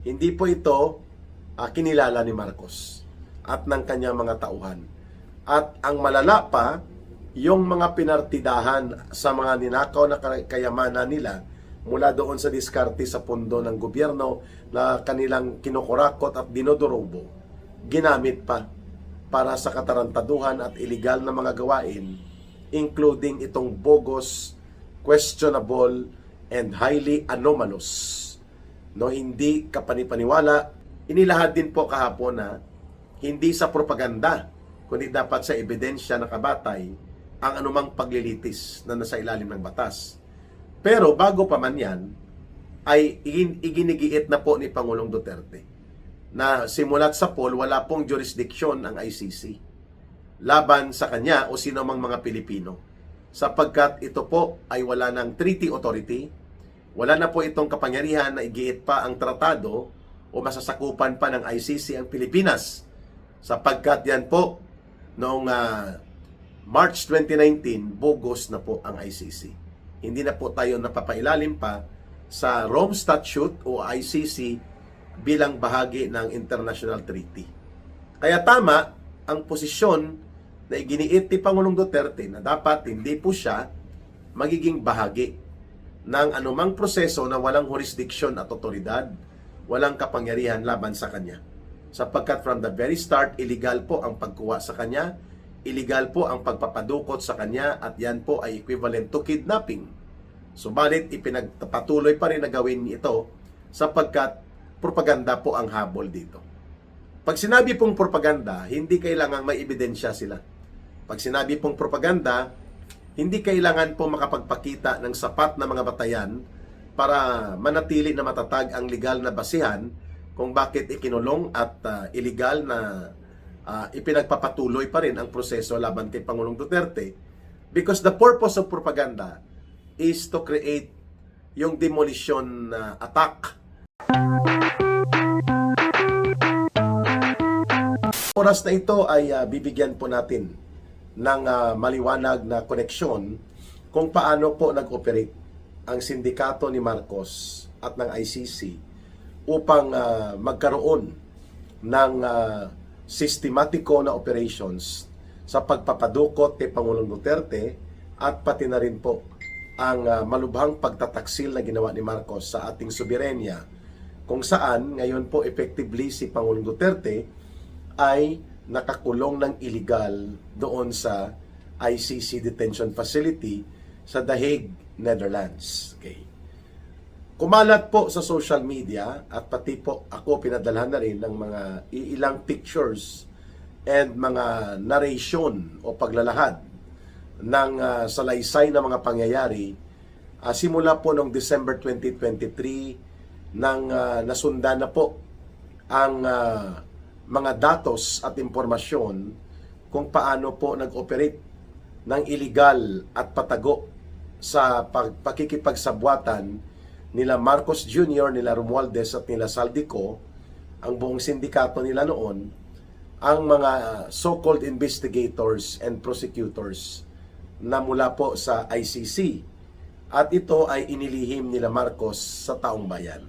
Hindi po ito kinilala ni Marcos at ng kanyang mga tauhan. At ang malala pa, yung mga pinartidahan sa mga ninakaw na kayamanan nila mula doon sa diskarte sa pondo ng gobyerno na kanilang kinukurakot at dinodorobo, ginamit pa para sa katarantaduhan at iligal na mga gawain, including itong bogus, questionable, and highly anomalous. No, hindi kapanipaniwala. Inilahad din po kahapon na hindi sa propaganda, kundi dapat sa ebidensya na kabatay ang anumang paglilitis na nasa ilalim ng batas. Pero bago pa man yan, ay iginigiit na po ni Pangulong Duterte na simulat sa poll, wala pong jurisdiction ang ICC laban sa kanya o sino mang mga Pilipino, sapagkat ito po ay wala ng treaty authority. Wala na po itong kapangyarihan na igiit pa ang tratado o masasakupan pa ng ICC ang Pilipinas, sapagkat yan po noong March 2019, bogus na po ang ICC. Hindi na po tayo napapailalim pa sa Rome Statute o ICC bilang bahagi ng international treaty. Kaya tama ang posisyon na iginiit ni Pangulong Duterte na dapat hindi po siya magiging bahagi ng anumang proseso na walang jurisdiction at otoridad, walang kapangyarihan laban sa kanya. Sapagkat from the very start, illegal po ang pagkuha sa kanya, illegal po ang pagpapadukot sa kanya, at yan po ay equivalent to kidnapping. Subalit, ipinagpatuloy pa rin na gawin ito sapagkat propaganda po ang habol dito. Pag sinabi pong propaganda, hindi kailangang may ebidensya sila. Pag sinabi pong propaganda, hindi kailangan po makapagpakita ng sapat na mga batayan para manatili na matatag ang legal na basihan kung bakit ikinulong at illegal na ipinagpapatuloy pa rin ang proseso laban kay Pangulong Duterte, because the purpose of propaganda is to create yung demolition attack. Oras na ito ay bibigyan po natin ng maliwanag na koneksyon kung paano po nag-operate ang sindikato ni Marcos at ng ICC upang magkaroon ng sistematiko na operations sa pagpapadukot kay Pangulong Duterte, at pati na rin po ang malubhang pagtataksil na ginawa ni Marcos sa ating soberenya, kung saan ngayon po effectively si Pangulong Duterte ay nakakulong ng illegal doon sa ICC detention facility sa The Hague, Netherlands. Okay. Kumalat po sa social media at pati po ako pinadalhan na rin ng mga ilang pictures and mga narration o paglalahad ng salaysay na mga pangyayari simula po noong December 2023 nang nasundan na po ang mga datos at impormasyon kung paano po nag-operate ng illegal at patago sa pakikipagsabwatan nila Marcos Jr., nila Romualdez at nila Saldico, ang buong sindikato nila noon, ang mga so-called investigators and prosecutors na mula po sa ICC. At ito ay inilihim nila Marcos sa taong bayan.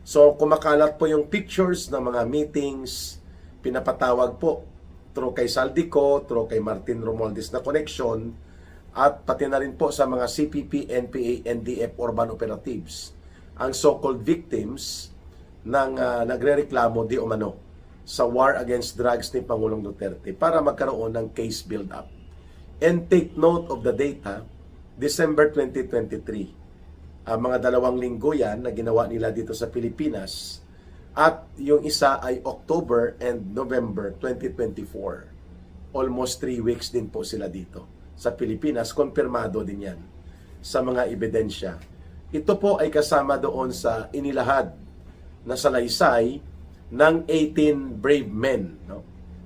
So, kumakalat po yung pictures ng mga meetings, pinapatawag po through kay Saldico, through kay Martin Romualdez na connection, at pati na rin po sa mga CPP, NPA, NDF urban operatives, ang so-called victims ng nagrereklamo di umano sa war against drugs ni Pangulong Duterte para magkaroon ng case build-up. And take note of the data, December 2023. Mga 2 linggo yan na ginawa nila dito sa Pilipinas, at yung isa ay October and November 2024. Almost 3 weeks din po sila dito sa Pilipinas. Konfirmado din yan sa mga ebidensya. Ito po ay kasama doon sa inilahad na salaysay ng 18 brave men. No?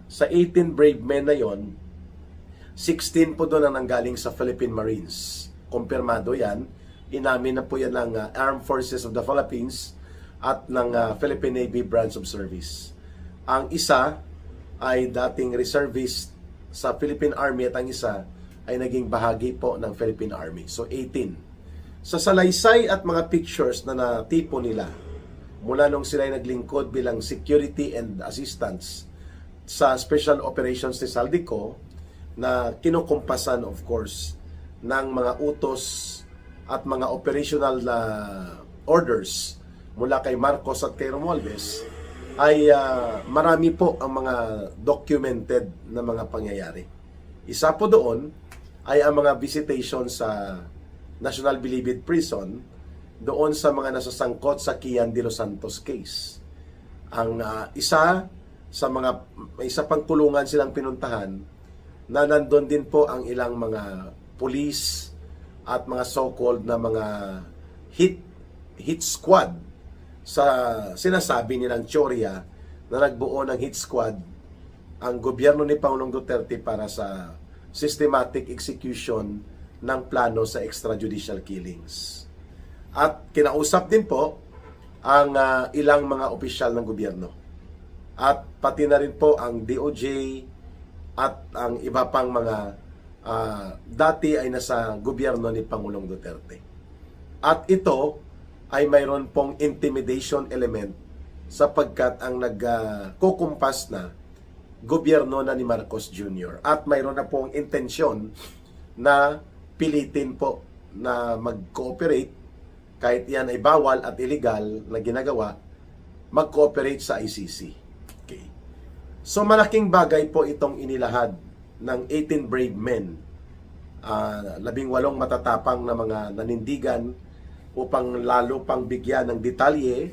Sa 18 brave men na yon, 16 po doon ang nanggaling sa Philippine Marines. Konfirmado yan. Inamin na po yan ng Armed Forces of the Philippines at ng Philippine Navy Branch of Service. Ang isa ay dating reservist sa Philippine Army at ang isa ay naging bahagi po ng Philippine Army. So 18. Sa salaysay at mga pictures na natipo nila mula nung sila ay naglingkod bilang security and assistance sa Special Operations ni Saldico na kinukumpasan of course ng mga utos at mga operational orders mula kay Marcos at kay Romualdez, ay marami po ang mga documented na mga pangyayari. Isa po doon ay ang mga visitation sa National Bilibid Prison doon sa mga nasasangkot sa Kian de los Santos case. Ang isa pang kulungan silang pinuntahan na nandun din po ang ilang mga police at mga so-called na mga hit squad sa sinasabi nilang teorya na nagbuo ng hit squad ang gobyerno ni Pangulong Duterte para sa systematic execution ng plano sa extrajudicial killings. At kinausap din po ang ilang mga opisyal ng gobyerno. At pati na rin po ang DOJ at ang iba pang mga dati ay nasa gobyerno ni Pangulong Duterte. At ito ay mayroon pong intimidation element sapagkat ang nagkukumpas na gobyerno na ni Marcos Jr. At mayroon na pong intensyon na pilitin po na mag-cooperate kahit yan ay bawal at illegal na ginagawa, mag-cooperate sa ICC. Okay. So malaking bagay po itong inilahad ng 18 brave men, 18 matatapang na mga nanindigan upang lalo pang bigyan ng detalye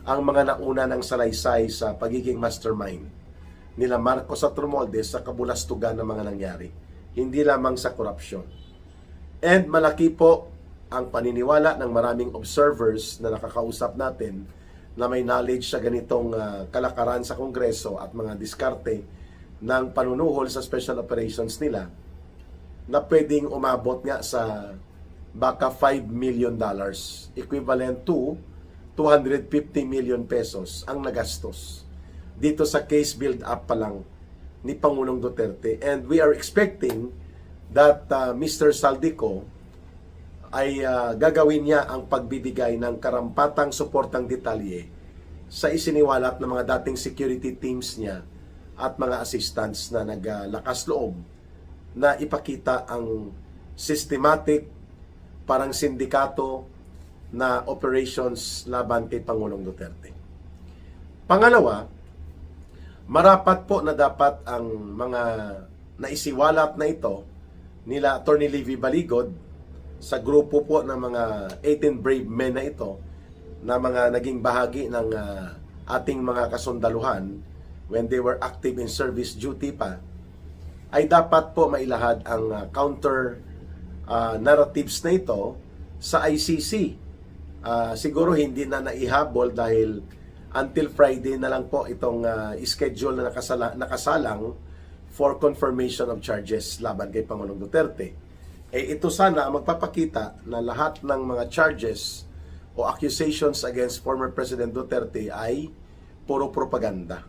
ang mga nauna ng salaysay sa pagiging mastermind nila Marcos at Romualdez sa kabulastugan ng mga nangyari, hindi lamang sa korupsyon. And malaki po ang paniniwala ng maraming observers na nakakausap natin na may knowledge sa ganitong kalakaran sa Kongreso at mga diskarte ng panunuhol sa special operations nila na pwedeng umabot nga sa baka $5 million, equivalent to 250 million pesos ang nagastos dito sa case build-up pa lang ni Pangulong Duterte. And we are expecting that Mr. Saldico ay gagawin niya ang pagbibigay ng karampatang suportang detalye sa isiniwalat ng mga dating security teams niya at mga assistants na naglakas loob na ipakita ang systematic, parang sindikato na operations laban kay Pangulong Duterte. Pangalawa, marapat po na dapat ang mga naisiwalat na ito nila Attorney Levy Baligod sa grupo po ng mga 18 brave men na ito na mga naging bahagi ng ating mga kasundaluhan when they were active in service duty pa, ay dapat po mailahad ang counter narratives na ito sa ICC. Siguro hindi na naihabol dahil until Friday na lang po itong schedule na nakasalang for confirmation of charges laban kay Pangulong Duterte. Ito sana magpapakita na lahat ng mga charges o accusations against former President Duterte ay puro propaganda.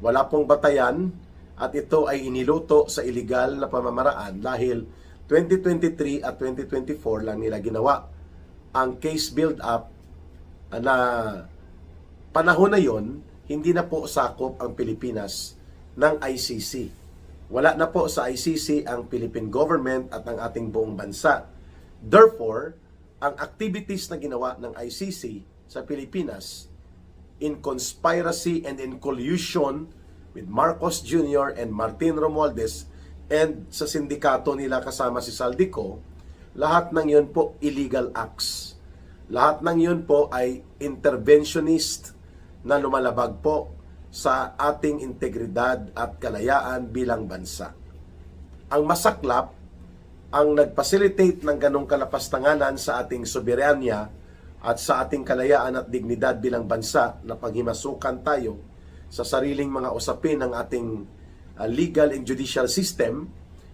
Wala pong batayan at ito ay iniluto sa illegal na pamamaraan dahil 2023 at 2024 lang nila ginawa ang case build-up na panahon na yon, hindi na po sakop ang Pilipinas ng ICC. Wala na po sa ICC ang Philippine government at ang ating buong bansa. Therefore, ang activities na ginawa ng ICC sa Pilipinas in conspiracy and in collusion with Marcos Jr. and Martin Romualdez and sa sindikato nila kasama si Saldico, lahat ng yun po illegal acts. Lahat ng yun po ay interventionist na lumalabag po sa ating integridad at kalayaan bilang bansa. Ang masaklap, ang nag-facilitate ng ganong kalapastanganan sa ating soberanya at sa ating kalayaan at dignidad bilang bansa na paghimasukan tayo sa sariling mga usapin ng ating legal and judicial system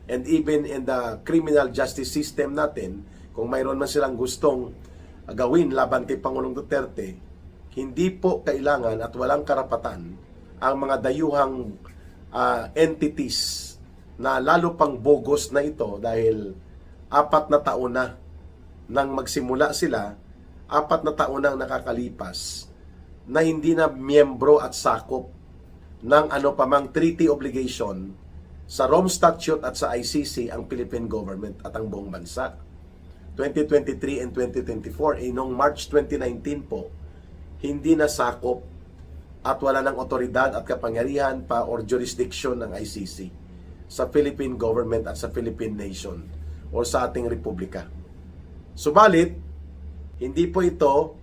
and even in the criminal justice system natin, kung mayroon man silang gustong gawin laban kay Pangulong Duterte, hindi po kailangan at walang karapatan ang mga dayuhang entities na lalo pang bogus na ito dahil 4 na taon na nang magsimula sila, 4 na taon nang nakakalipas na hindi na miyembro at sakop ng ano pa mang treaty obligation sa Rome Statute at sa ICC ang Philippine government at ang buong bansa. 2023 and 2024, noong March 2019 po, hindi na sakop at wala ng otoridad at kapangyarihan pa or jurisdiction ng ICC sa Philippine government at sa Philippine nation o sa ating republika. Subalit, hindi po ito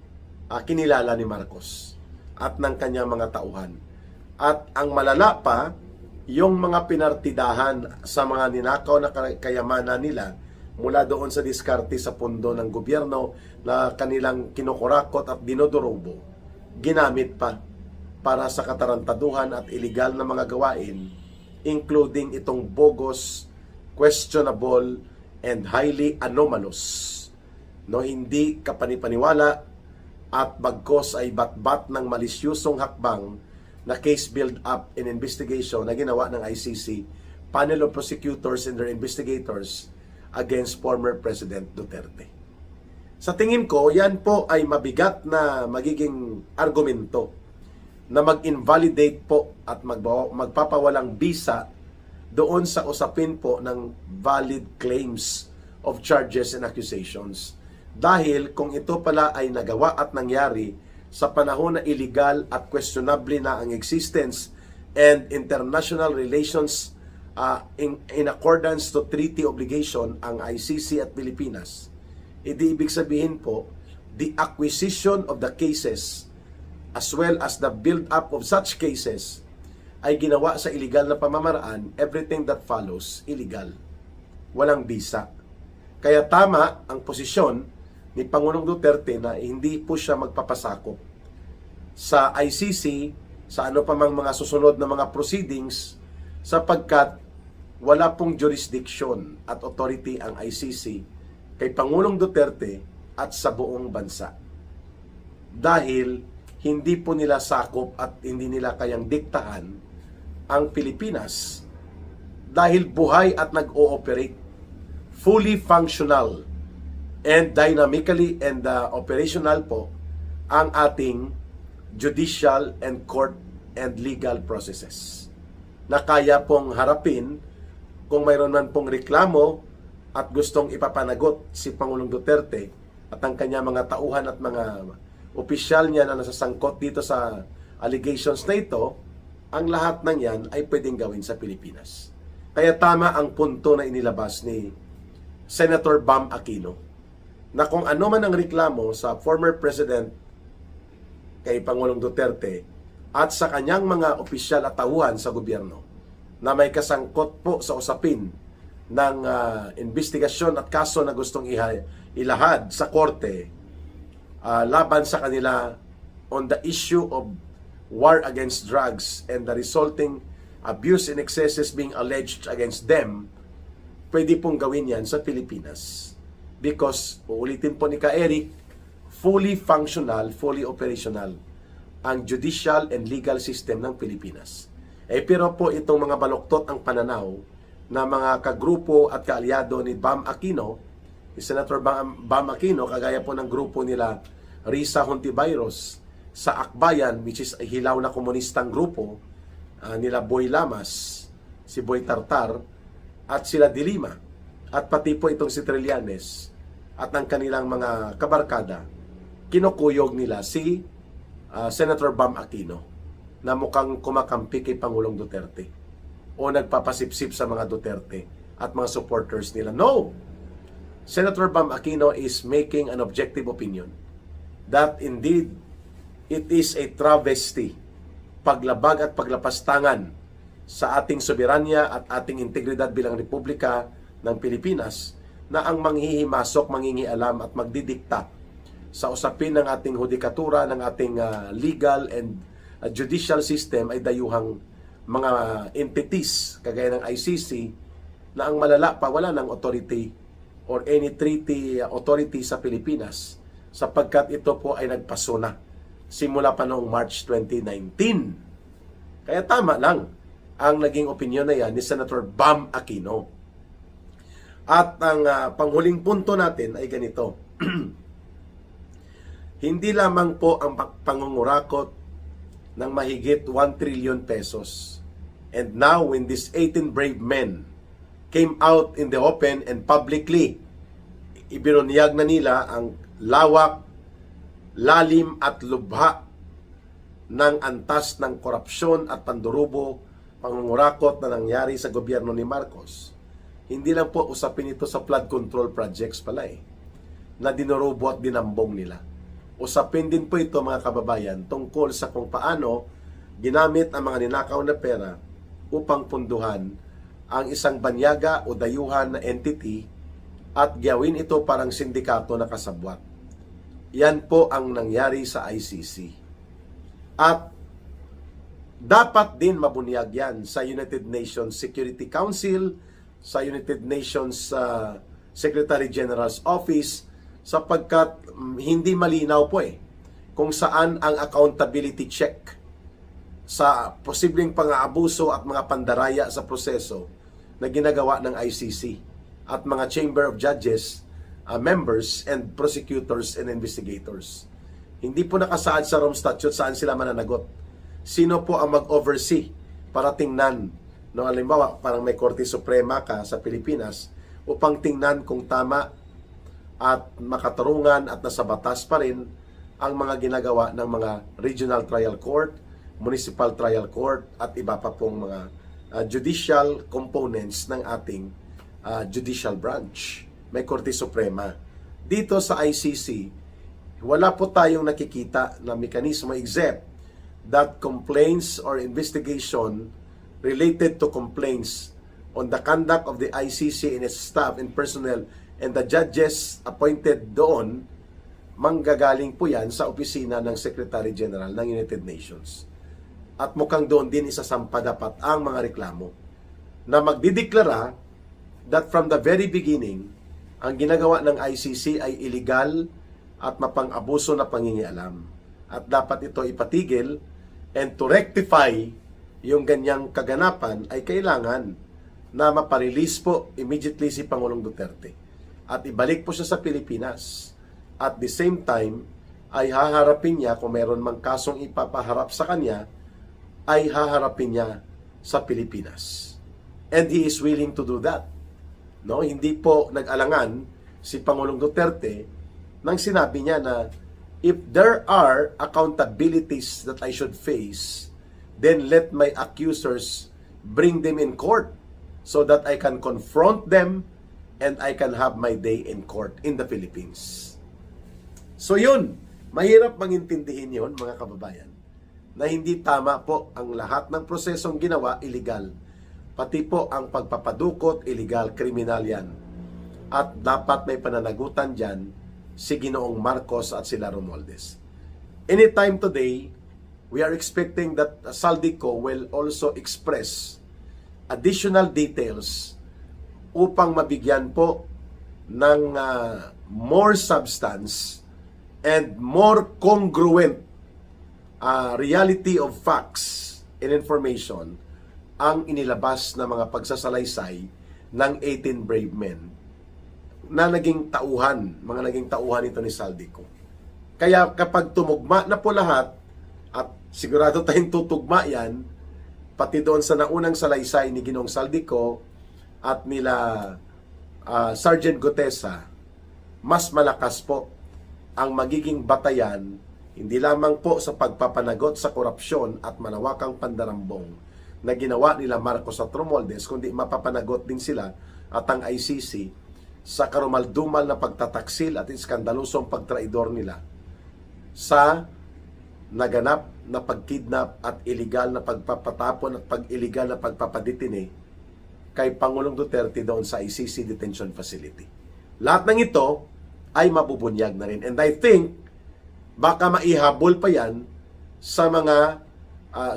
kinilala ni Marcos at ng kanyang mga tauhan. At ang malala pa, yung mga pinartidahan sa mga ninakaw na kayamanan nila mula doon sa diskarte sa pundo ng gobyerno na kanilang kinukurakot at dinodurobo, ginamit pa para sa katarantaduhan at iligal na mga gawain, including itong bogus, questionable, and highly anomalous. No, hindi kapanipaniwala at bagkos ay batbat ng malisyusong hakbang na case build-up and investigation na ginawa ng ICC, panel of prosecutors and their investigators against former President Duterte. Sa tingin ko, yan po ay mabigat na magiging argumento na mag-invalidate po at magpapawalang bisa doon sa usapin po ng valid claims of charges and accusations. Dahil kung ito pala ay nagawa at nangyari sa panahon na illegal at questionable na ang existence and international relations in accordance to treaty obligation ang ICC at Pilipinas, ibig sabihin po, the acquisition of the cases as well as the build-up of such cases ay ginawa sa illegal na pamamaraan, everything that follows, illegal. Walang bisa. Kaya tama ang posisyon ni Pangulong Duterte na hindi po siya magpapasakop sa ICC, sa ano pa mang mga susunod na mga proceedings, sapagkat wala pong jurisdiction at authority ang ICC kay Pangulong Duterte at sa buong bansa. Dahil hindi po nila sakop at hindi nila kayang diktahan ang Pilipinas dahil buhay at nag-ooperate, fully functional and dynamically and operational po ang ating judicial and court and legal processes na kaya pong harapin kung mayroon man pong reklamo at gustong ipapanagot si Pangulong Duterte at ang kanya mga tauhan at mga opisyal niya na nasasangkot dito sa allegations na ito, ang lahat ng yan ay pwedeng gawin sa Pilipinas. Kaya tama ang punto na inilabas ni Senator Bam Aquino na kung ano man ang reklamo sa former President kay Pangulong Duterte at sa kanyang mga opisyal at tauhan sa gobyerno na may kasangkot po sa usapin ng investigasyon at kaso na gustong ilahad sa korte laban sa kanila on the issue of war against drugs and the resulting abuse and excesses being alleged against them, pwede pong gawin yan sa Pilipinas. Because, uulitin po ni Ka-Eric, fully functional, fully operational ang judicial and legal system ng Pilipinas. Pero po itong mga baluktot ang pananaw na mga kagrupo at kaalyado ni Bam Aquino, ni Senator Bam Aquino, kagaya po ng grupo nila Risa Hontiveros sa Akbayan, which is a hilaw na komunistang grupo, nila Boy Lamas, si Boy Tartar, at sila Dilima, at pati po itong si Trillanes, at ang kanilang mga kabarkada, kinukuyog nila si Senator Bam Aquino, na mukhang kumakampi kay Pangulong Duterte, o nagpapasipsip sa mga Duterte at mga supporters nila. No! Senator Bam Aquino is making an objective opinion that indeed it is a travesty, paglabag at paglapastangan sa ating soberanya at ating integridad bilang Republika ng Pilipinas na ang manghihimasok, mangingialam at magdidikta sa usapin ng ating hudikatura, ng ating legal and judicial system ay dayuhang mga entities kagaya ng ICC na ang malala pa wala ng authority or any treaty authority sa Pilipinas sapagkat ito po ay nagpasuna simula pa noong March 2019. Kaya tama lang ang naging opinyon na yan ni Senator Bam Aquino. At ang panghuling punto natin ay ganito. Hindi lamang po ang pangungurakot ng mahigit 1 trillion pesos. And now, when these 18 brave men came out in the open and publicly, ibinunyag na nila ang lawak, lalim at lubha ng antas ng korupsyon at pandurubo, pangungurakot na nangyari sa gobyerno ni Marcos. Hindi lang po usapin ito sa flood control projects pala na dinurubo at dinambong nila. Usapin din po ito mga kababayan tungkol sa kung paano ginamit ang mga ninakaw na pera upang punduhan ang isang banyaga o dayuhan na entity at gawin ito parang sindikato na kasabwat. Yan po ang nangyari sa ICC. At dapat din mabunyag yan sa United Nations Security Council, sa United Nations Secretary General's Office, sapagkat hindi malinaw po kung saan ang accountability check sa posibleng pang-aabuso at mga pandaraya sa proseso na ginagawa ng ICC at mga Chamber of Judges, members and prosecutors and investigators. Hindi po nakasaad sa Rome Statute saan sila mananagot. Sino po ang mag-oversee para tingnan, no, halimbawa parang may Korte Suprema ka sa Pilipinas upang tingnan kung tama at makatarungan at nasa batas pa rin ang mga ginagawa ng mga Regional Trial Court, Municipal Trial Court at iba pa pong mga judicial components ng ating judicial branch. May Korte Suprema. Dito sa ICC, wala po tayong nakikita na mekanismo except that complaints or investigation related to complaints on the conduct of the ICC and its staff and personnel and the judges appointed doon, manggagaling po yan sa opisina ng Secretary General ng United Nations. At mukhang doon din isasampa dapat ang mga reklamo na magdideklara that from the very beginning, ang ginagawa ng ICC ay illegal at mapang-abuso na pangingialam. At dapat ito ipatigil, and to rectify yung ganyang kaganapan ay kailangan na maparelease po immediately si Pangulong Duterte at ibalik po siya sa Pilipinas. At the same time, ay haharapin niya, kung meron mang kasong ipapaharap sa kanya, ay haharapin niya sa Pilipinas. And he is willing to do that. No, hindi po nag-alangan si Pangulong Duterte nang sinabi niya na if there are accountabilities that I should face, then let my accusers bring them in court so that I can confront them and I can have my day in court in the Philippines. So yun, mahirap mangintindihin yun mga kababayan, na hindi tama po ang lahat ng prosesong ginawa illegal. Pati po ang pagpapadukot illegal, kriminal yan. At dapat may pananagutan dyan si Ginoong Marcos at sila Romualdez. Anytime today, we are expecting that Saldico will also express additional details upang mabigyan po ng more substance and more congruent reality of facts and information ang inilabas na mga pagsasalaysay ng 18 brave men na naging tauhan, mga naging tauhan ito ni Saldico. Kaya kapag tumugma na po lahat, at sigurado tayong tutugma yan, pati doon sa naunang salaysay ni Ginoong Saldico at nila Sergeant Gutesa, mas malakas po ang magiging batayan, hindi lamang po sa pagpapanagot sa korupsyon at malawakang pandarambong na ginawa nila Marcos at Romualdez, kundi mapapanagot din sila at ang ICC sa karumaldumal na pagtataksil at iskandalosong pagtraidor nila sa naganap na pagkidnap at illegal na pagpapatapon at pag-illegal na pagpapaditine kay Pangulong Duterte doon sa ICC detention facility. Lahat ng ito ay mabubunyag na rin. And I think baka maihabol pa yan sa mga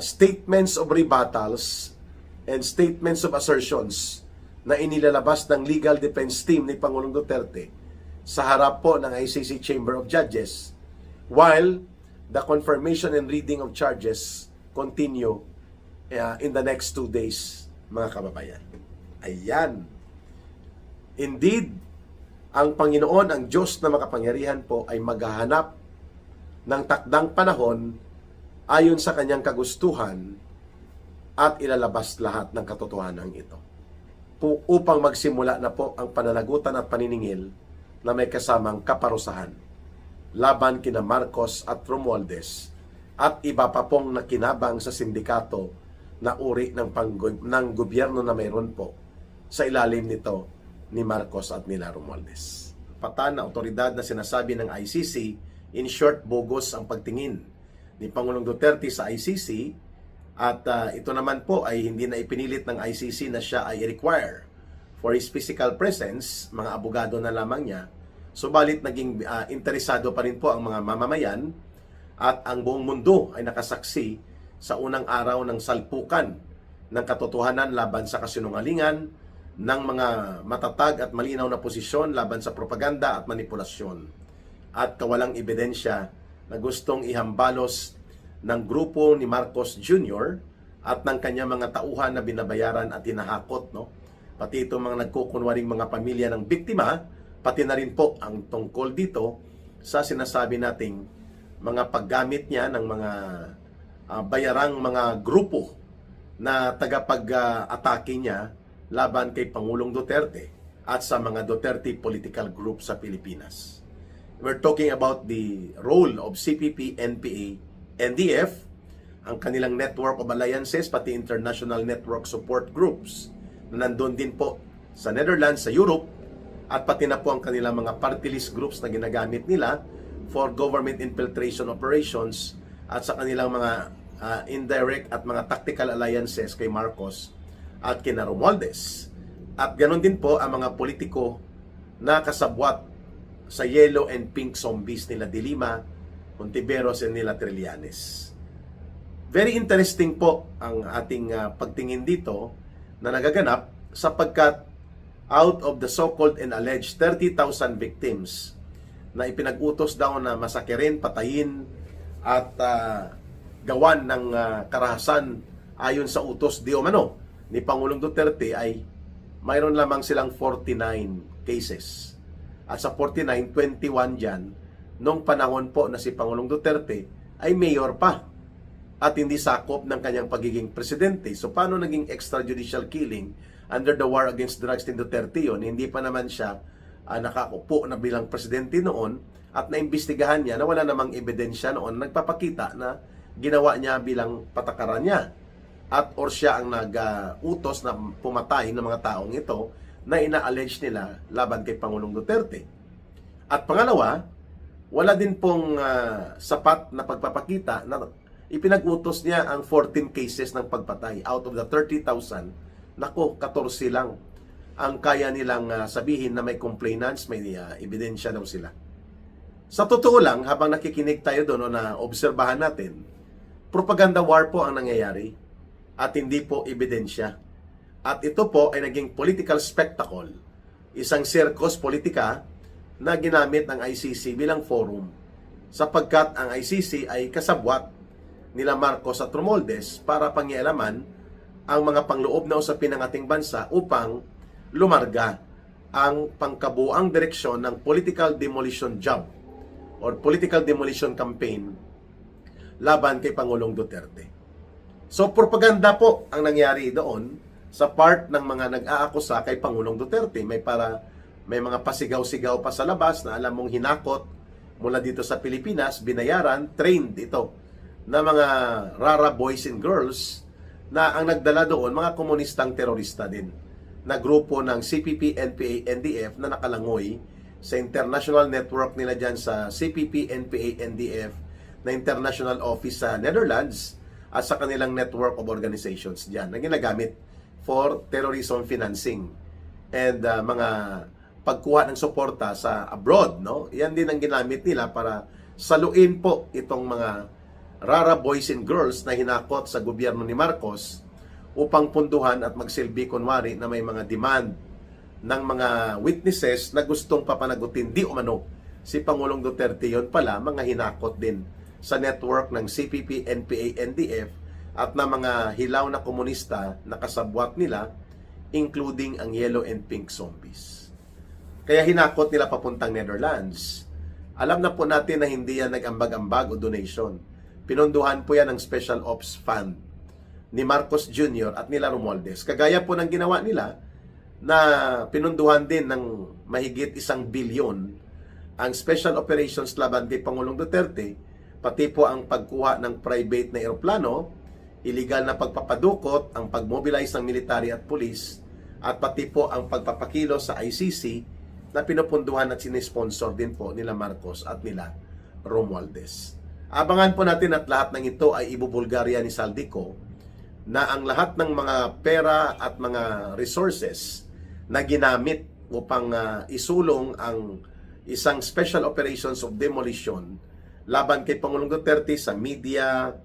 statements of rebuttals and statements of assertions na inilalabas ng legal defense team ni Pangulong Duterte sa harap po ng ICC Chamber of Judges while the confirmation and reading of charges continue in the next 2 days, mga kababayan. Ayan. Indeed, ang Panginoon, ang Diyos na makapangyarihan po ay maghahanap ng takdang panahon ayon sa kanyang kagustuhan at ilalabas lahat ng katotohanan ito upang magsimula na po ang pananagutan at paniningil na may kasamang kaparusahan laban kina Marcos at Romualdez at iba pa pong nakinabang sa sindikato na uri ng gobyerno na mayroon po sa ilalim nito ni Marcos at nila Romualdez. Patan na otoridad na sinasabi ng ICC, in short, bogus ang pagtingin ni Pangulong Duterte sa ICC at ito naman po ay hindi na ipinilit ng ICC na siya ay require for his physical presence, mga abogado na lamang niya. Subalit naging interesado pa rin po ang mga mamamayan at ang buong mundo ay nakasaksi sa unang araw ng salpukan ng katotohanan laban sa kasinungalingan ng mga matatag at malinaw na posisyon laban sa propaganda at manipulasyon at kawalang ebidensya na gustong ihambalos ng grupo ni Marcos Jr. at ng kanyang mga tauhan na binabayaran at hinahakot, no? Pati itong mga nagkukunwaring mga pamilya ng biktima, pati na rin po ang tungkol dito sa sinasabi nating mga paggamit niya ng mga bayarang mga grupo na tagapag-atake niya laban kay Pangulong Duterte at sa mga Duterte political group sa Pilipinas. We're talking about the role of CPP, NPA, NDF, ang kanilang network of alliances, pati international network support groups na nandun din po sa Netherlands, sa Europe, at pati na po ang kanilang mga party list groups na ginagamit nila for government infiltration operations at sa kanilang mga indirect at mga tactical alliances kay Marcos at kina Romualdez. At ganoon din po ang mga politiko na kasabwat sa yellow and pink zombies nila De Lima, Hontiveros and nila Trillanes. Very interesting po ang ating pagtingin dito na nagaganap sapagkat out of the so-called and alleged 30,000 victims na ipinag-utos daw na masakirin, patayin at gawan ng karahasan ayon sa utos di umano ni Pangulong Duterte, ay mayroon lamang silang 49 cases. At sa 49, 21 dyan, nung panahon po na si Pangulong Duterte ay mayor pa at hindi sakop ng kanyang pagiging presidente. So paano naging extrajudicial killing under the war against drugs ni Duterte yun? Hindi pa naman siya nakakupo na bilang presidente noon at naimbestigahan niya na wala namang ebidensya noon nagpapakita na ginawa niya bilang patakaran niya at or siya ang nag-utos na pumatay ng mga taong ito na ina-allege nila laban kay Pangulong Duterte. At pangalawa, wala din pong sapat na pagpapakita na ipinag-utos niya ang 14 cases ng pagpatay out of the 30,000. Nako, 14 lang ang kaya nilang sabihin na may complainants, may ebidensya daw sila. Sa totoo lang, habang nakikinig tayo doon o na obserbahan natin, propaganda war po ang nangyayari at hindi po ebidensya. At ito po ay naging political spectacle, isang circus politika na ginamit ng ICC bilang forum sapagkat ang ICC ay kasabwat nila Marcos at Romualdez para pangialaman ang mga pangloob na usapin ng ating bansa upang lumarga ang pangkabuang direksyon ng political demolition job or political demolition campaign laban kay Pangulong Duterte. So propaganda po ang nangyari doon sa part ng mga nag-aakusa kay Pangulong Duterte. May mga pasigaw-sigaw pa sa labas na alam mong hinakot mula dito sa Pilipinas, binayaran, trained ito na mga rara boys and girls na ang nagdala doon, mga komunistang terorista din na grupo ng CPP, NPA, NDF na nakalangoy sa international network nila dyan sa CPP, NPA, NDF na international office sa Netherlands at sa kanilang network of organizations dyan na ginagamit for terrorism financing and mga pagkuha ng suporta sa abroad, no? Yan din ang ginamit nila para saluin po itong mga rara boys and girls na hinakot sa gobyerno ni Marcos upang punduhan at magsilbi kunwari na may mga demand ng mga witnesses na gustong papanagutin di umano si Pangulong Duterte. Yon pala mga hinakot din sa network ng CPP, NPA, NDF at na mga hilaw na komunista na kasabwat nila, including ang yellow and pink zombies. Kaya hinakot nila papuntang Netherlands. Alam na po natin na hindi yan nag-ambag-ambag o donation. pinondohan po yan ng Special Ops Fund ni Marcos Jr. at nila Romualdez. Kagaya po ng ginawa nila na pinunduhan din ng mahigit 1 bilyon ang special operations laban kay Pangulong Duterte, pati po ang pagkuha ng private na eroplano, illegal na pagpapadukot, ang pagmobilize ng military at police, at pati po ang pagpapakilo sa ICC na pinupunduhan at sinisponsor din po nila Marcos at nila Romualdez. Abangan po natin at lahat ng ito ay ibubulgarya ni Saldico na ang lahat ng mga pera at mga resources na ginamit upang isulong ang isang special operations of demolition laban kay Pangulong Duterte sa media,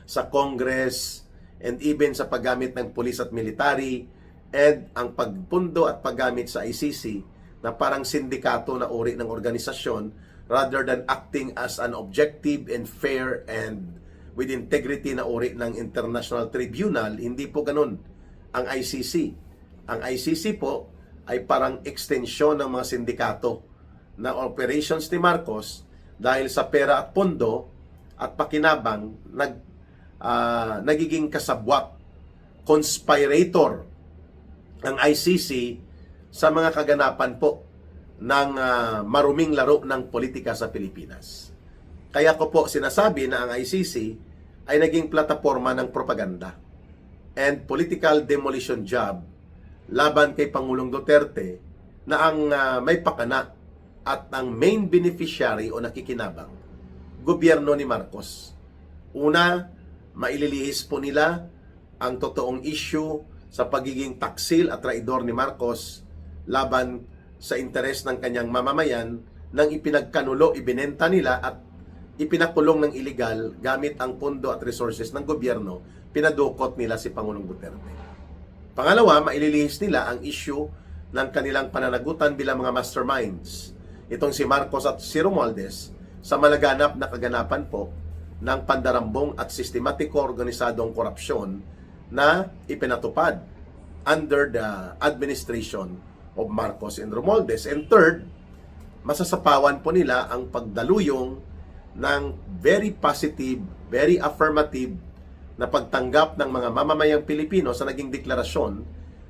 sa Congress, and even sa paggamit ng police at military, and ang pagpundo at paggamit sa ICC na parang sindikato na uri ng organisasyon rather than acting as an objective and fair and with integrity na uri ng international tribunal. Hindi po ganun ang ICC. Ang ICC po ay parang extensyon ng mga sindikato na operations ni Marcos dahil sa pera at pondo at pakinabang nagiging kasabwat, conspirator ang ICC sa mga kaganapan po ng maruming laro ng politika sa Pilipinas. Kaya ko po sinasabi na ang ICC ay naging plataforma ng propaganda and political demolition job laban kay Pangulong Duterte na ang may pakana at ang main beneficiary o nakikinabang, gobyerno ni Marcos. Una, maililihis po nila ang totoong issue sa pagiging taksil at traidor ni Marcos laban sa interes ng kanyang mamamayan nang ipinagkanulo, ibinenta nila at ipinakulong ng iligal gamit ang pondo at resources ng gobyerno, pinadukot nila si Pangulong Duterte. Pangalawa, maililihis nila ang issue ng kanilang pananagutan bilang mga masterminds. Itong si Marcos at si Romualdez sa malaganap na kaganapan po ng pandarambong at sistematiko organisadong korupsyon na ipinatupad under the administration of Marcos and Romualdez. And third, masasapawan po nila ang pagdaluyong ng very positive, very affirmative na pagtanggap ng mga mamamayang Pilipino sa naging deklarasyon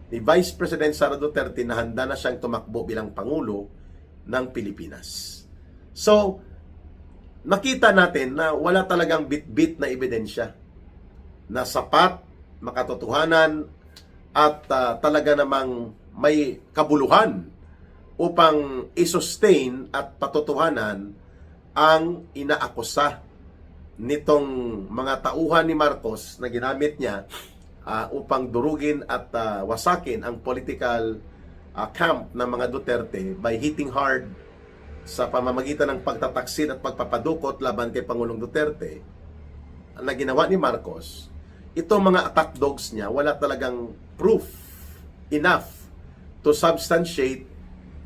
ni Vice President Sara Duterte na handa na siyang tumakbo bilang Pangulo ng Pilipinas. So, nakita natin na wala talagang bit-bit na ebidensya na sapat, makatotohanan, at talaga namang may kabuluhan upang i-sustain at patotohanan ang inaakusa nitong mga tauhan ni Marcos na ginamit niya upang durugin at wasakin ang political camp ng mga Duterte by hitting hard sa pamamagitan ng pagtataksil at pagpapadukot laban kay Pangulong Duterte na ginawa ni Marcos. Itong mga attack dogs niya, wala talagang proof enough to substantiate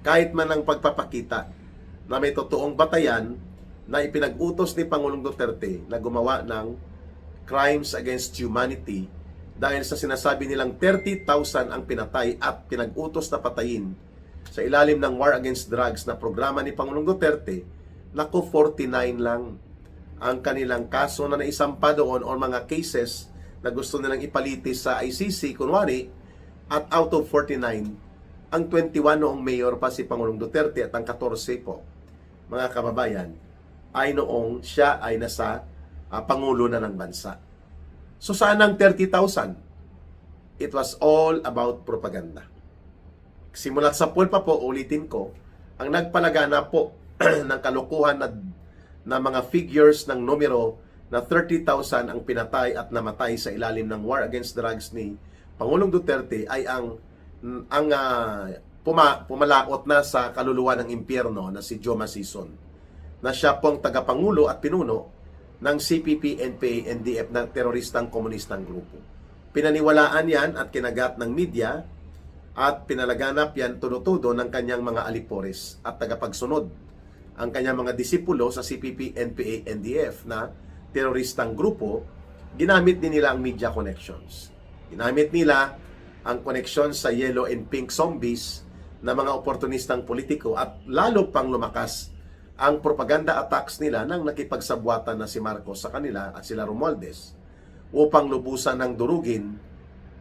kahit man ang pagpapakita na may totoong batayan na ipinag-utos ni Pangulong Duterte na gumawa ng crimes against humanity dahil sa sinasabi nilang 30,000 ang pinatay at pinag-utos na patayin sa ilalim ng War Against Drugs na programa ni Pangulong Duterte. Naku, 49 lang ang kanilang kaso na naisampa doon o mga cases na gusto nilang ipalitis sa ICC, kunwari, at out of 49, ang 21 noong mayor pa si Pangulong Duterte at ang 14 po, mga kababayan, ay noong siya ay nasa Pangulo na ng bansa. So saan ang 30,000? It was all about propaganda. Simulat sa poll pa po, ulitin ko, ang nagpalagana po ng kalukuhan na mga figures ng numero na 30,000 ang pinatay at namatay sa ilalim ng War Against Drugs ni Pangulong Duterte ay ang pumalaot na sa kaluluwa ng impyerno na si Joe Masison, na siya pong tagapangulo at pinuno ng CPP, NPA, NDF na teroristang komunistang grupo. Pinaniwalaan yan at kinagat ng media at pinalaganap yan tudo-tudo ng kanyang mga alipores at tagapagsunod. Ang kanyang mga disipulo sa CPP, NPA, NDF na teroristang grupo, ginamit din nila ang media connections. Ginamit nila ang connection sa yellow and pink zombies na mga oportunistang politiko at lalo pang lumakas ang propaganda attacks nila nang nakipagsabwatan na si Marcos sa kanila at sila Romualdez upang lubusan ng durugin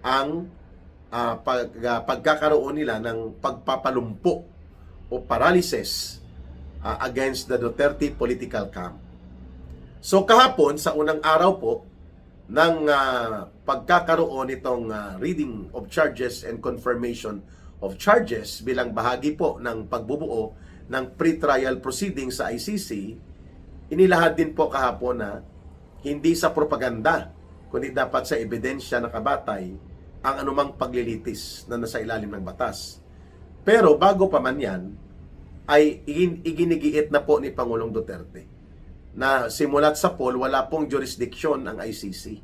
ang pagkakaroon nila ng pagpapalumpo o paralysis against the Duterte political camp. So kahapon, sa unang araw po ng pagkakaroon nitong reading of charges and confirmation of charges bilang bahagi po ng pagbubuo ng pre-trial proceedings sa ICC, inilahad din po kahapon na hindi sa propaganda, kundi dapat sa ebidensya na kabatay ang anumang paglilitis na nasa ilalim ng batas. Pero bago pa man yan, ay iginigiit na po ni Pangulong Duterte na simulat sa poll, wala pong jurisdiction ang ICC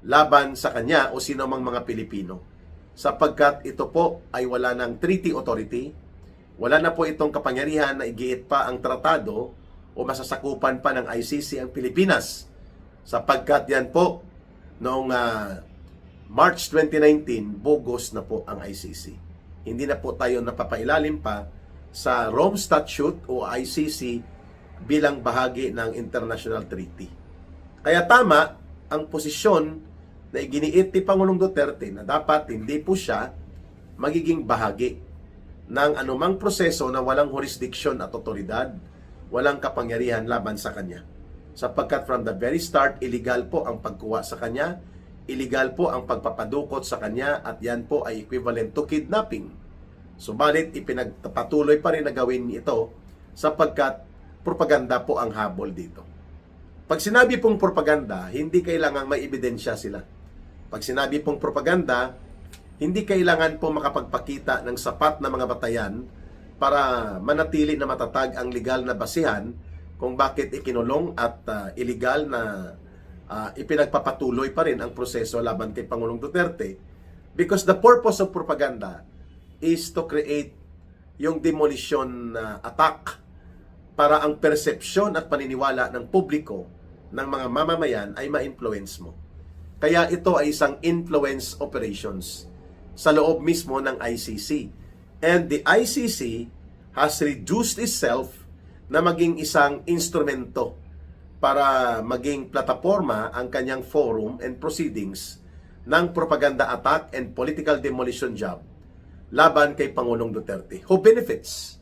laban sa kanya o sino mang mga Pilipino, sapagkat ito po ay wala ng treaty authority, wala na po itong kapangyarihan na igiit pa ang tratado o masasakupan pa ng ICC ang Pilipinas, sapagkat yan po noong March 2019, bogus na po ang ICC. Hindi na po tayo napapailalim pa sa Rome Statute o ICC bilang bahagi ng international treaty. Kaya tama ang posisyon na iginiit ni Pangulong Duterte na dapat hindi po siya magiging bahagi ng anumang proseso na walang jurisdiction at otoridad, walang kapangyarihan laban sa kanya. Sapagkat from the very start, illegal po ang pagkuha sa kanya, illegal po ang pagpapadukot sa kanya, at yan po ay equivalent to kidnapping. Subalit, ipinagpatuloy pa rin na gawin ito sapagkat propaganda po ang habol dito. Pag sinabi pong propaganda, hindi kailangang may ebidensya sila. Pag sinabi pong propaganda, hindi kailangan po makapagpakita ng sapat na mga batayan para manatili na matatag ang legal na basihan kung bakit ikinulong at illegal na ipinagpapatuloy pa rin ang proseso laban kay Pangulong Duterte, because the purpose of propaganda is to create yung demolition attack para ang persepsyon at paniniwala ng publiko ng mga mamamayan ay ma-influence mo. Kaya ito ay isang influence operations sa loob mismo ng ICC. And the ICC has reduced itself na maging isang instrumento para maging plataforma ang kanyang forum and proceedings ng propaganda attack and political demolition job laban kay Pangulong Duterte. Who benefits?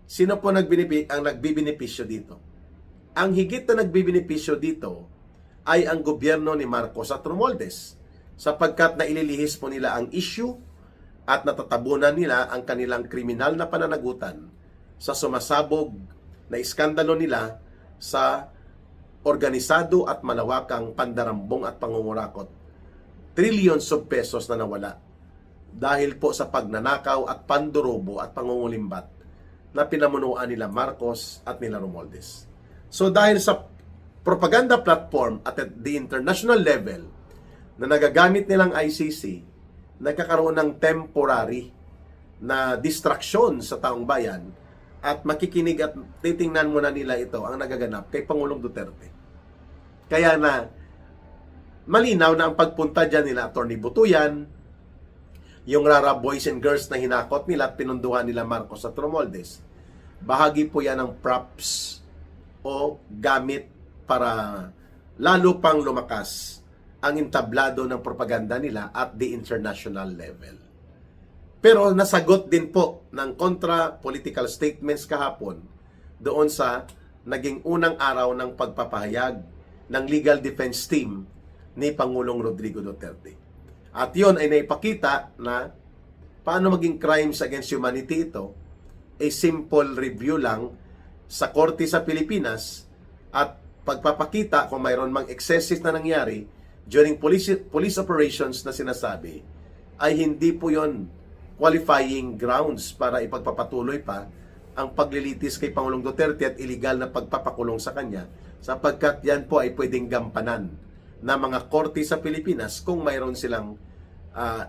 Sino po ang nagbibenepisyo dito? Ang higit na nagbibenepisyo dito ay ang gobyerno ni Marcos at Romualdez, sapagkat naililihis po nila ang issue at natatabunan nila ang kanilang kriminal na pananagutan sa sumasabog na iskandalo nila sa organisado at malawakang pandarambong at pangungurakot. Trillions of pesos na nawala dahil po sa pagnanakaw at pandurobo at pangungulimbat na pinamunuan nila Marcos at nila Romualdez. So dahil sa propaganda platform at the international level na nagagamit nilang ICC, nagkakaroon ng temporary na distraction sa taong bayan at makikinig at titingnan muna nila ito ang nagaganap kay Pangulong Duterte. Kaya na malinaw na ang pagpunta dyan nila Atty. Butuyan, yung rara boys and girls na hinakot nila at pinunduhan nila Marcos at Romualdez, bahagi po yan ng props o gamit para lalo pang lumakas ang entablado ng propaganda nila at the international level. Pero nasagot din po ng contra-political statements kahapon doon sa naging unang araw ng pagpapahayag ng legal defense team ni Pangulong Rodrigo Duterte. At yon ay naipakita na paano maging crimes against humanity ito, a simple review lang sa korte sa Pilipinas at pagpapakita kung mayroon mang excesses na nangyari during police operations na sinasabi, ay hindi po yon qualifying grounds para ipagpapatuloy pa ang paglilitis kay Pangulong Duterte at illegal na pagpapakulong sa kanya, sapagkat yan po ay pwedeng gampanan na mga korte sa Pilipinas kung mayroon silang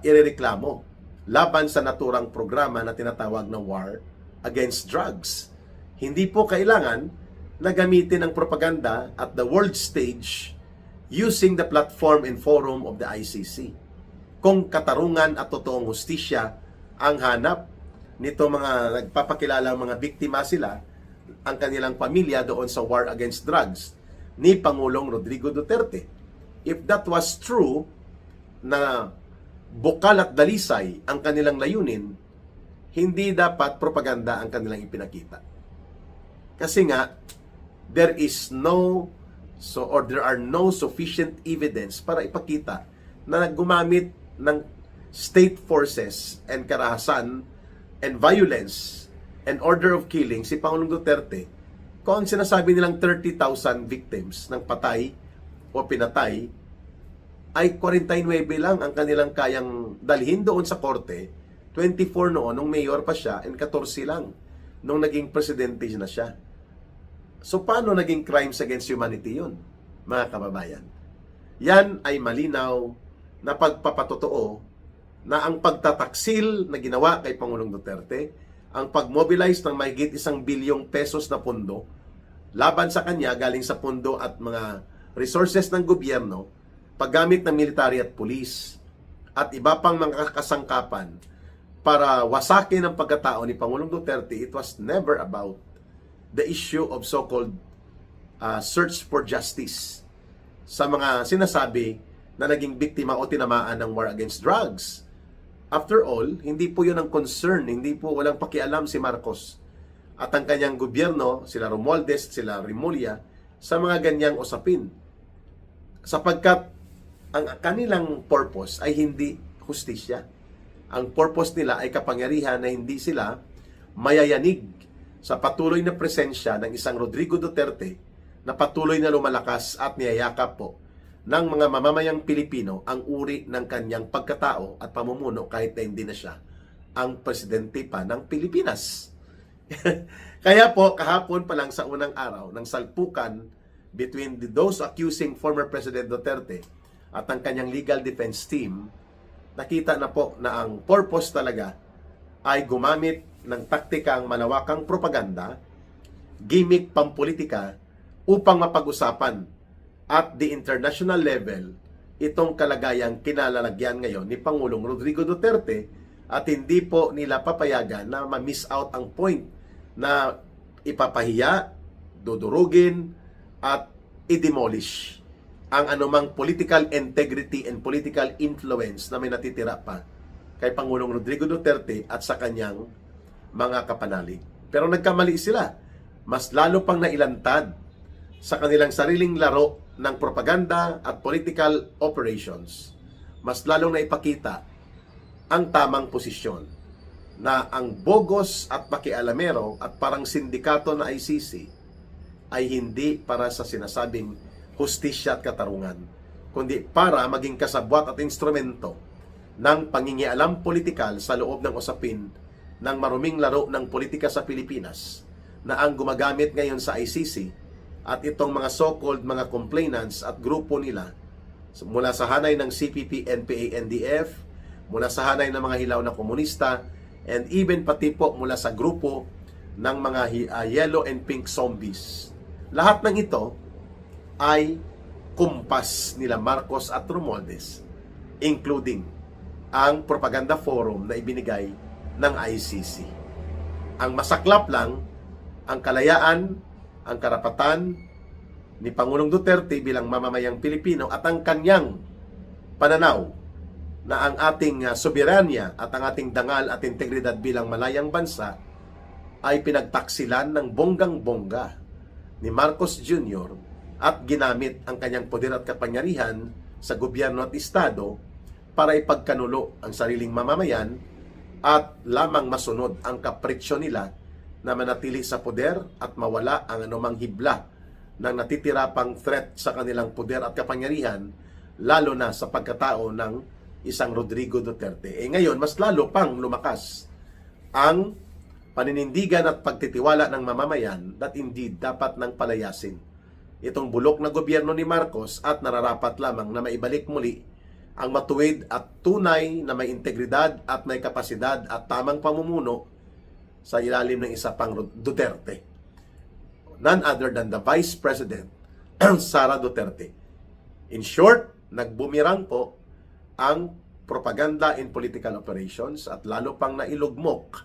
irereklamo laban sa naturang programa na tinatawag na war against drugs. Hindi po kailangan na gamitin ang propaganda at the world stage using the platform and forum of the ICC. Kung katarungan at totoong hustisya ang hanap nito mga nagpapakilala mga biktima sila, ang kanilang pamilya doon sa war against drugs ni Pangulong Rodrigo Duterte. If that was true, na bukal at dalisay ang kanilang layunin, hindi dapat propaganda ang kanilang ipinakita. Kasi nga, there are no sufficient evidence para ipakita na gumamit ng state forces and karahasan and violence and order of killing si Pangulong Duterte kung sinasabi nilang 30,000 victims ng patay o pinatay ay 49 lang ang kanilang kayang dalhin doon sa korte. 24 noon nung mayor pa siya and 14 lang nung naging presidente na siya. So paano naging crimes against humanity yun, mga kababayan? Yan ay malinaw na pagpapatotoo na ang pagtataksil na ginawa kay Pangulong Duterte, ang pag-mobilize ng mahigit 1 bilyong pesos na pondo laban sa kanya galing sa pondo at mga resources ng gobyerno, paggamit ng military at police at iba pang mga kasangkapan para wasakin ang pagkatao ni Pangulong Duterte, it was never about the issue of so-called search for justice sa mga sinasabi na naging biktima o tinamaan ng war against drugs. After all, hindi po yun ang concern, hindi po walang pakialam si Marcos at ang kanyang gobyerno, sila Romualdez, sila Remulla, sa mga ganyang usapin. Sapagkat ang kanilang purpose ay hindi hustisya. Ang purpose nila ay kapangyarihan na hindi sila mayayanig sa patuloy na presensya ng isang Rodrigo Duterte na patuloy na lumalakas at niyayakap po ng mga mamamayang Pilipino ang uri ng kanyang pagkatao at pamumuno kahit na hindi na siya ang presidente pa ng Pilipinas. Kaya po, kahapon pa lang sa unang araw ng salpukan between those accusing former President Duterte at ang kanyang legal defense team, nakita na po na ang purpose talaga ay gumamit ng taktikang malawakang propaganda, gimmick pampolitika upang mapag-usapan at the international level itong kalagayang kinalalagyan ngayon ni Pangulong Rodrigo Duterte at hindi po nila papayagan na ma-miss out ang point na ipapahiya, dudurugin at i-demolish ang anumang political integrity and political influence na may natitira pa kay Pangulong Rodrigo Duterte at sa kanyang mga kapanalig. Pero nagkamali sila. Mas lalo pang nailantad sa kanilang sariling laro ng propaganda at political operations. Mas lalong naipakita ang tamang posisyon na ang bogos at pakialamero at parang sindikato na ICC ay hindi para sa sinasabing hustisya at katarungan, kundi para maging kasabwat at instrumento ng pangingialam politikal sa loob ng usapin ng maruming laro ng politika sa Pilipinas na ang gumagamit ngayon sa ICC at itong mga so-called mga complainants at grupo nila mula sa hanay ng CPP, NPA, NDF, mula sa hanay ng mga hilaw na komunista, and even pati po mula sa grupo ng mga yellow and pink zombies. Lahat ng ito ay kumpas nila Marcos at Romualdez, including ang propaganda forum na ibinigay ng ICC. Ang masaklap lang, ang kalayaan, ang karapatan ni Pangulong Duterte bilang mamamayang Pilipino at ang kanyang pananaw na ang ating soberanya at ang ating dangal at integridad bilang malayang bansa ay pinagtaksilan ng bonggang-bongga ni Marcos Jr. at ginamit ang kanyang poder at kapangyarihan sa gobyerno at estado para ipagkanulo ang sariling mamamayan at lamang masunod ang kapritsyo nila na manatili sa poder at mawala ang anumang hibla ng natitira pang threat sa kanilang poder at kapangyarihan, lalo na sa pagkatao ng isang Rodrigo Duterte. Ngayon, mas lalo pang lumakas ang paninindigan at pagtitiwala ng mamamayan that indeed dapat nang palayasin itong bulok na gobyerno ni Marcos at nararapat lamang na maibalik muli ang matuwid at tunay na may integridad at may kapasidad at tamang pamumuno sa ilalim ng isa pang Duterte. None other than the Vice President, Sara Duterte. In short, nagbumirang po ang propaganda in political operations at lalo pang nailugmok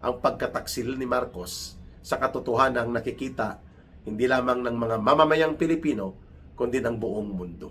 ang pagkataksil ni Marcos sa katotohanang nakikita hindi lamang ng mga mamamayang Pilipino, kundi ng buong mundo.